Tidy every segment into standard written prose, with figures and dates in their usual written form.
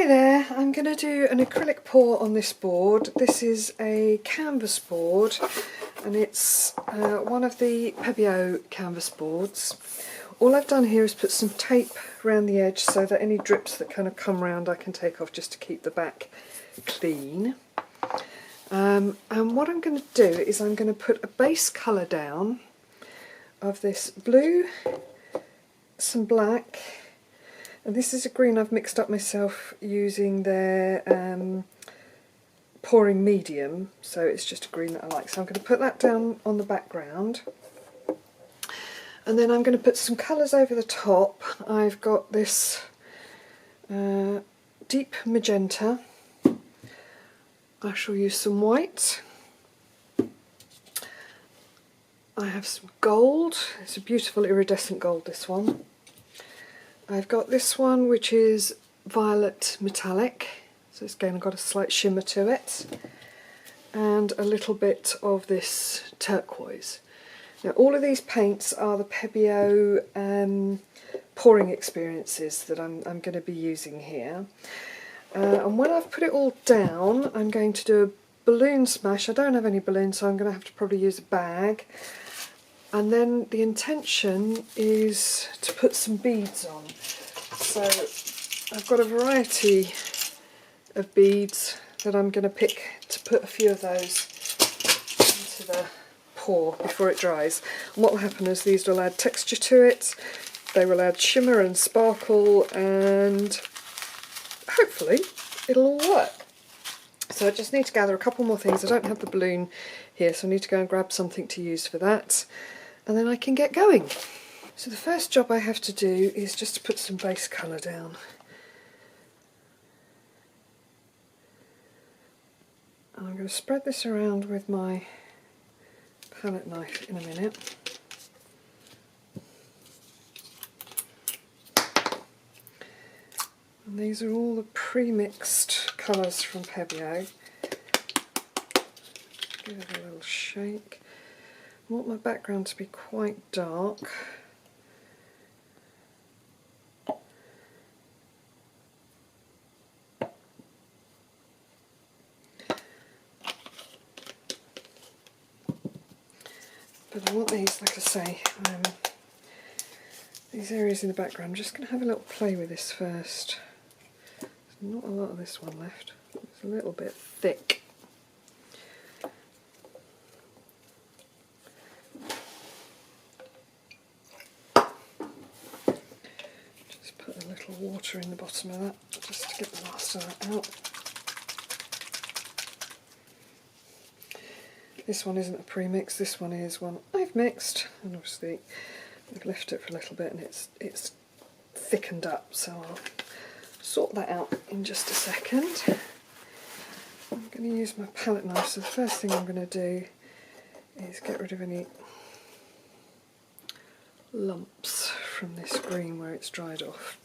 Hi there, I'm going to do an acrylic pour on this board. This is a canvas board and it's one of the Pebeo canvas boards. All I've done here is put some tape around the edge so that any drips that kind of come around I can take off just to keep the back clean. And what I'm going to do is I'm going to put a base colour down of this blue, some black, and this is a green I've mixed up myself using their pouring medium, so it's just a green that I like. So I'm going to put that down on the background, and then I'm going to put some colours over the top. I've got this deep magenta. I shall use some white. I have some gold. It's a beautiful iridescent gold, this one. I've got this one which is violet metallic, so it's again got a slight shimmer to it, and a little bit of this turquoise. Now all of these paints are the Pebeo pouring experiences that I'm going to be using here. And when I've put it all down, I'm going to do a balloon smash. I don't have any balloons, so I'm going to have to probably use a bag. And then the intention is to put some beads on. So I've got a variety of beads that I'm going to pick to put a few of those into the pour before it dries. And what will happen is these will add texture to it, they will add shimmer and sparkle, and hopefully it'll all work. So I just need to gather a couple more things. I don't have the balloon here, so I need to go and grab something to use for that, and then I can get going. So the first job I have to do is just to put some base colour down. And I'm going to spread this around with my palette knife in a minute. And these are all the pre-mixed colours from Pebeo. Give it a little shake. I want my background to be quite dark. But I want these, like I say, these areas in the background. I'm just going to have a little play with this first. There's not a lot of this one left. It's a little bit thick. Put a little water in the bottom of that just to get the last of that out. This one isn't a pre-mix, this one is one I've mixed, and obviously I've left it for a little bit and it's thickened up, so I'll sort that out in just a second. I'm going to use my palette knife, so the first thing I'm going to do is get rid of any lumps from this green where it's dried off.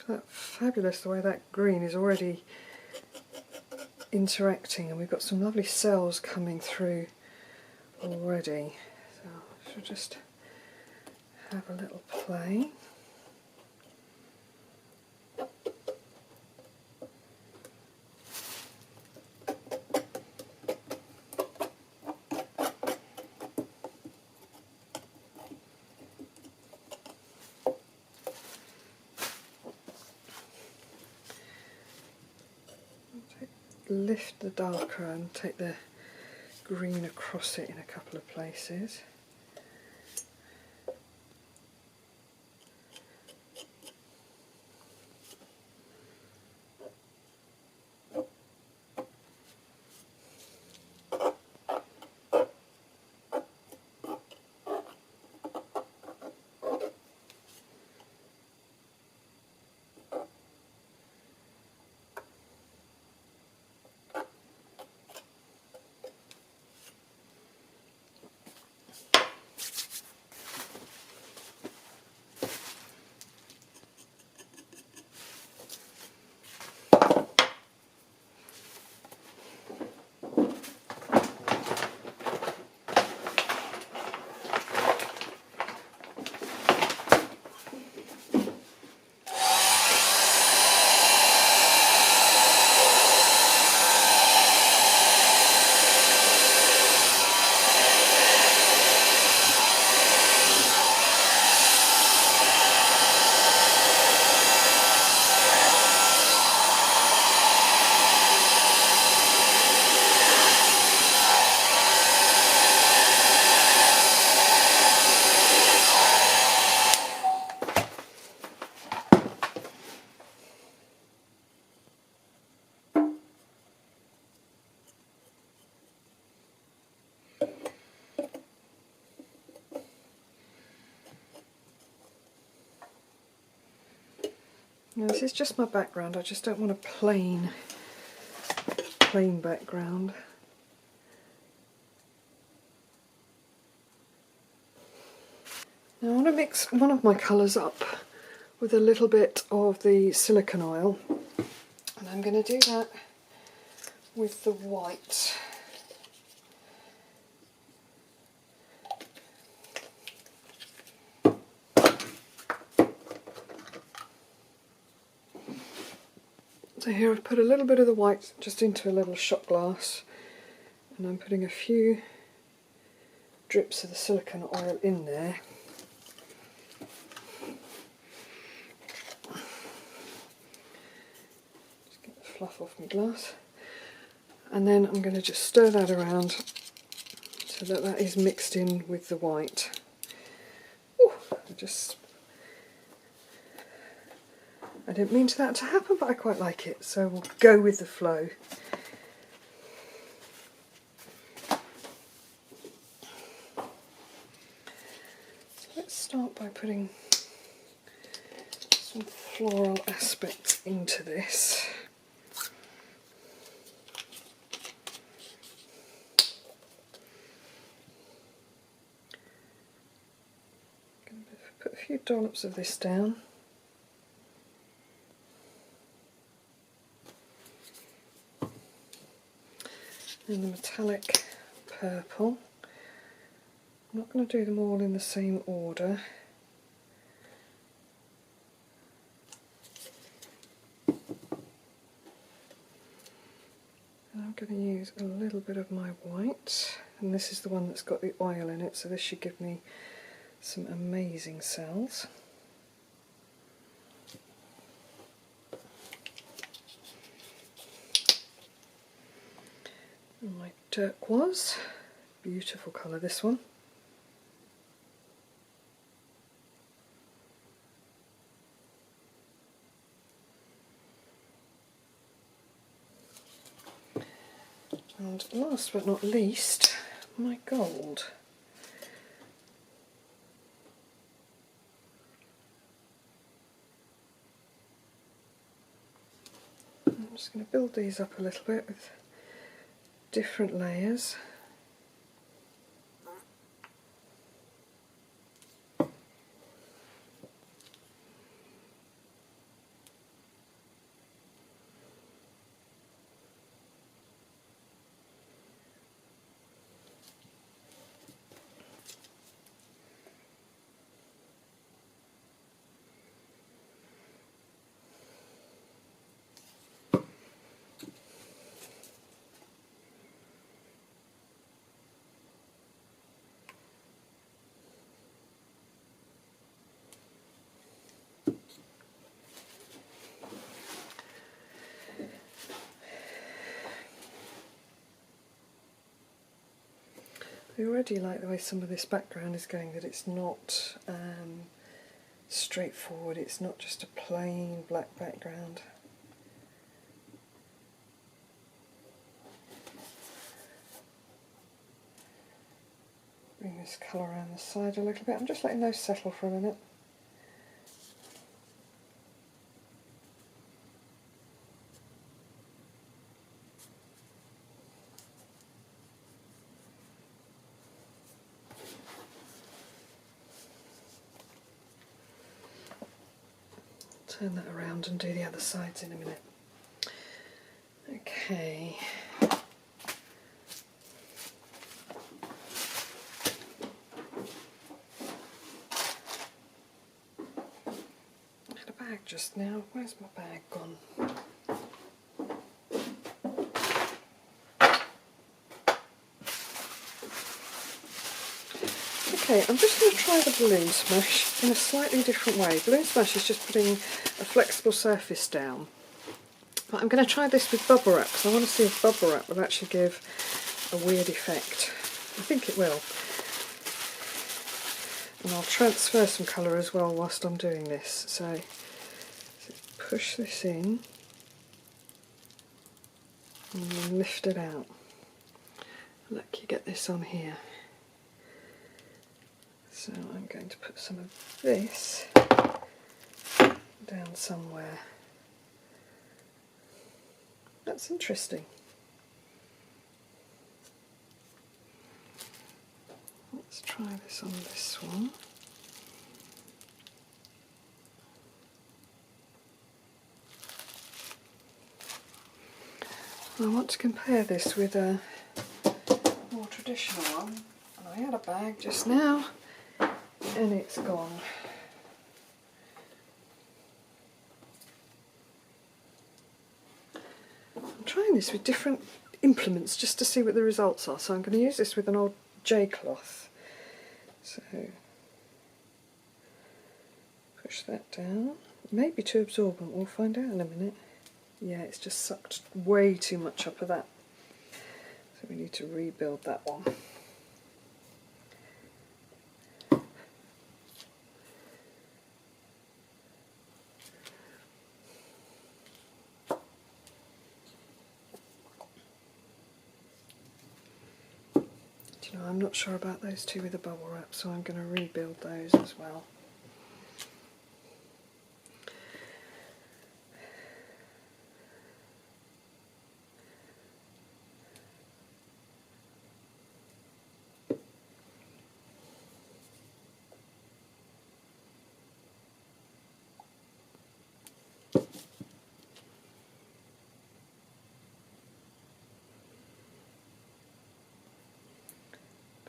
That's fabulous the way that green is already interacting, and we've got some lovely cells coming through already. So I should just have a little play. Lift the darker and take the green across it in a couple of places. Now this is just my background, I just don't want a plain background. Now I want to mix one of my colours up with a little bit of the silicone oil, and I'm going to do that with the white. So here I've put a little bit of the white just into a little shot glass, and I'm putting a few drips of the silicone oil in there. Just get the fluff off my glass. And then I'm going to just stir that around so that that is mixed in with the white. Ooh, I didn't mean for that to happen, but I quite like it, so we'll go with the flow. So let's start by putting some floral aspects into this. I'm going to put a few dollops of this down. And the metallic purple. I'm not going to do them all in the same order. And I'm going to use a little bit of my white, and this is the one that's got the oil in it, so this should give me some amazing cells. And my turquoise, beautiful colour this one. And last but not least, my gold. I'm just going to build these up a little bit with different layers. I already like the way some of this background is going, that it's not straightforward, it's not just a plain black background. Bring this colour around the side a little bit. I'm just letting those settle for a minute. Turn that around and do the other sides in a minute. Okay. I had a bag just now. Where's my bag gone? Okay, I'm just going to try the balloon smash in a slightly different way. Balloon smash is just putting a flexible surface down. But I'm going to try this with bubble wrap, because I want to see if bubble wrap will actually give a weird effect. I think it will. And I'll transfer some colour as well whilst I'm doing this. So push this in and then lift it out. Look, you get this on here. So I'm going to put some of this down somewhere. That's interesting. Let's try this on this one. I want to compare this with a more traditional one, and I had a bag just now and it's gone. I'm trying this with different implements just to see what the results are, so I'm going to use this with an old J cloth. So push that down. It may be too absorbent, we'll find out in a minute. Yeah, it's just sucked way too much up of that. So we need to rebuild that one. Do you know, I'm not sure about those two with the bubble wrap, so I'm going to rebuild those as well.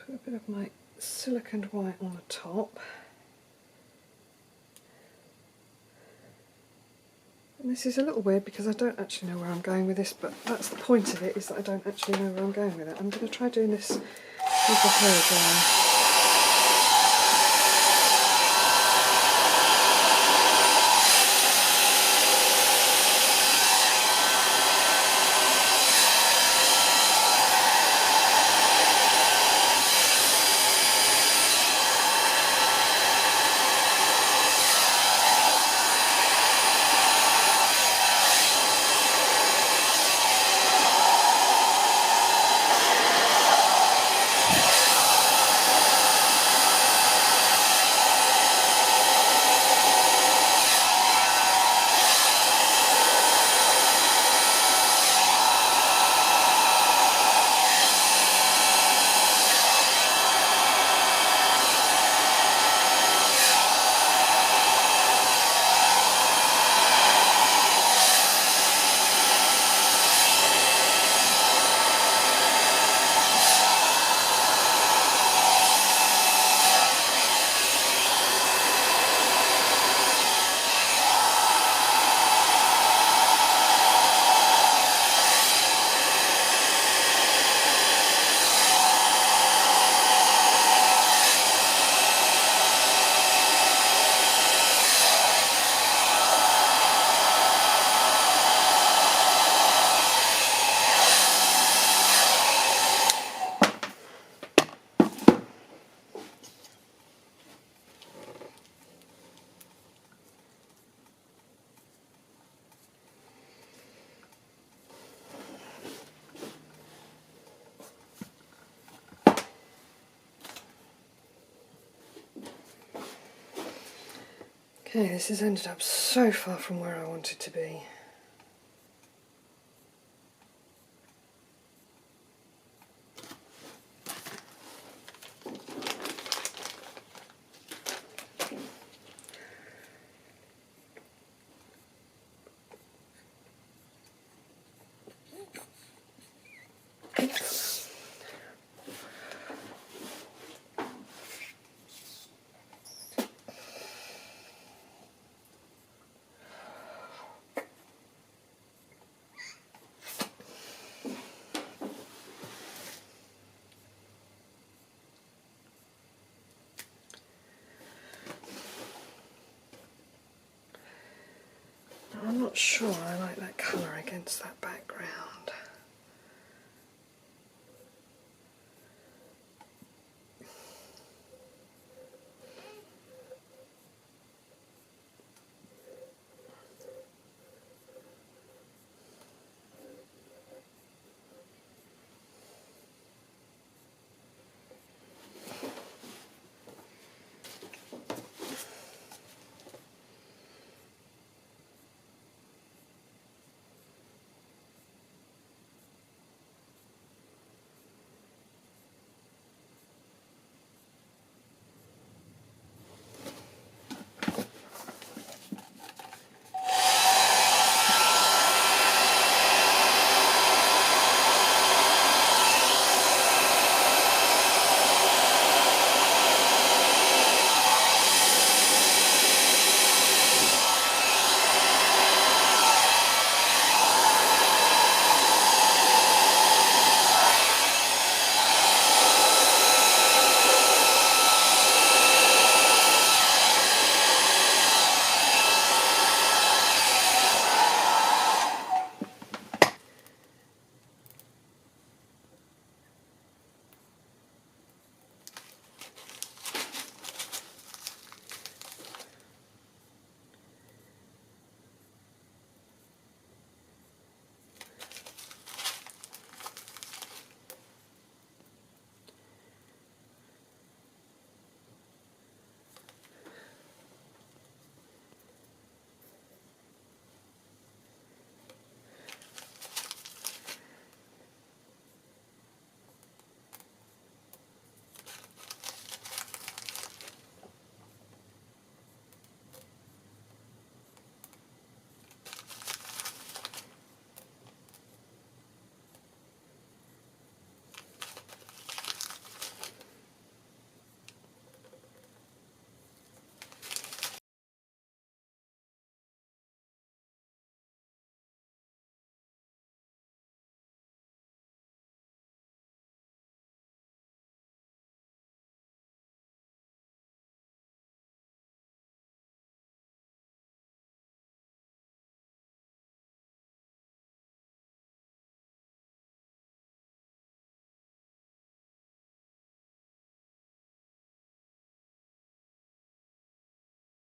Put a bit of my silicone white on the top. And this is a little weird because I don't actually know where I'm going with this, but that's the point of it, is that I don't actually know where I'm going with it. I'm going to try doing this with the hairdryer. Okay, this has ended up so far from where I wanted to be. I'm not sure I like that colour against that background.